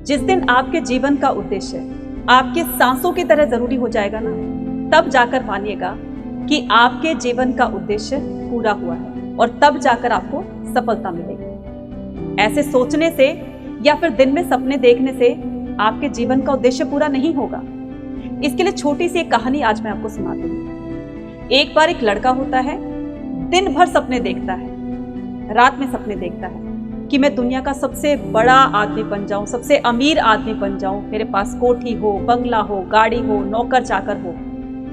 जिस दिन आपके जीवन का उद्देश्य आपके सांसों की तरह जरूरी हो जाएगा ना, तब जाकर मानिएगा कि आपके जीवन का उद्देश्य पूरा हुआ है और तब जाकर आपको सफलता मिलेगी। ऐसे सोचने से या फिर दिन में सपने देखने से आपके जीवन का उद्देश्य पूरा नहीं होगा। इसके लिए छोटी सी एक कहानी आज मैं आपको सुनाती हूँ। एक बार एक लड़का होता है, दिन भर सपने देखता है, रात में सपने देखता है कि मैं दुनिया का सबसे बड़ा आदमी बन जाऊं, सबसे अमीर आदमी बन जाऊं, मेरे पास कोठी हो, बंगला हो, गाड़ी हो, नौकर चाकर हो।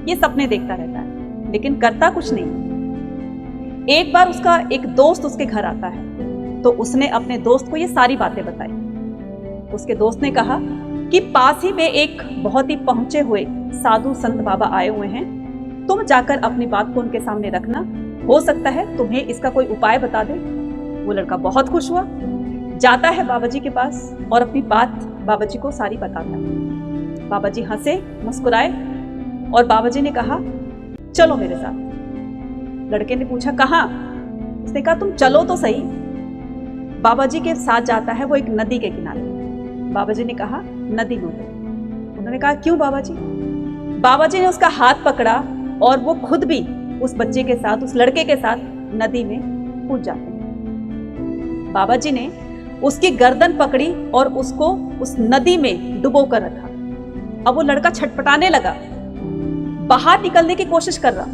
ये सपने देखता रहता है लेकिन करता कुछ नहीं। एक बार उसका एक दोस्त उसके घर आता है तो उसने अपने दोस्त को ये सारी बातें बताई। उसके दोस्त ने कहा कि पास ही में एक बहुत ही पहुंचे हुए साधु संत बाबा आए हुए हैं, तुम जाकर अपनी बात को उनके सामने रखना, हो सकता है तुम्हें इसका कोई उपाय बता दे। वो लड़का बहुत खुश हुआ, जाता है बाबा जी के पास और अपनी बात बाबा जी को सारी बताता है। बाबा जी हंसे, मुस्कुराए और बाबा जी ने कहा चलो मेरे साथ। लड़के ने पूछा कहाँ? उसने कहा तुम चलो तो सही। बाबा जी के साथ जाता है वो एक नदी के किनारे। बाबा जी ने कहा नदी में उतरो। उन्होंने कहा क्यों बाबा जी? बाबा जी ने उसका हाथ पकड़ा और वो खुद भी उस बच्चे के साथ, उस लड़के के साथ नदी में कूद जाते हैं। बाबा जी ने उसकी गर्दन पकड़ी और उसको उस नदी में डुबो कर रखा। अब वो लड़का छटपटाने लगा, बाहर निकलने की कोशिश कर रहा,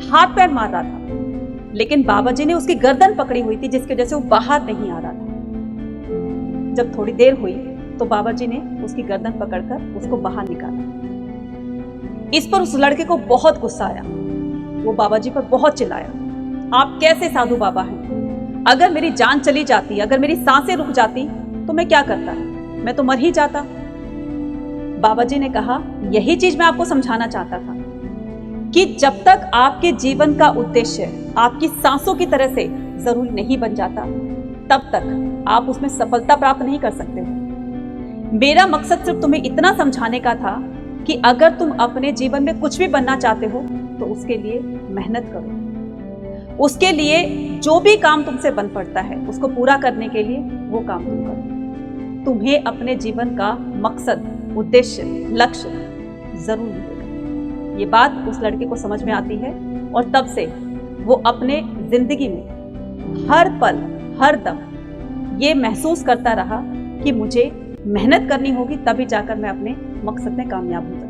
हाथ पैर मार रहा था, लेकिन बाबा जी ने उसकी गर्दन पकड़ी हुई थी जिसकी वजह से वो बाहर नहीं आ रहा था। जब थोड़ी देर हुई तो बाबा जी ने उसकी गर्दन पकड़कर उसको बाहर निकाला। इस पर उस लड़के को बहुत गुस्सा आया। वो बाबा जी पर बहुत चिल्लाया, आप कैसे साधु बाबा हैं? अगर मेरी जान चली जाती, अगर मेरी सांसें रुक जाती तो मैं क्या करता? मैं तो मर ही जाता। बाबा जी ने कहा यही चीज मैं आपको समझाना चाहता था कि जब तक आपके जीवन का उद्देश्य आपकी सांसों की तरह से जरूरी नहीं बन जाता, तब तक आप उसमें सफलता प्राप्त नहीं कर सकते हो। मेरा मकसद सिर्फ तुम्हें इतना समझाने का था कि अगर तुम अपने जीवन में कुछ भी बनना चाहते हो तो उसके लिए मेहनत करो। उसके लिए जो भी काम तुमसे बन पड़ता है उसको पूरा करने के लिए वो काम तुम करो। तुम्हें अपने जीवन का मकसद, उद्देश्य, लक्ष्य जरूर मिलेगा। ये बात उस लड़के को समझ में आती है और तब से वो अपने जिंदगी में हर पल, हर दम ये महसूस करता रहा कि मुझे मेहनत करनी होगी, तभी जाकर मैं अपने मकसद में कामयाब हूँ।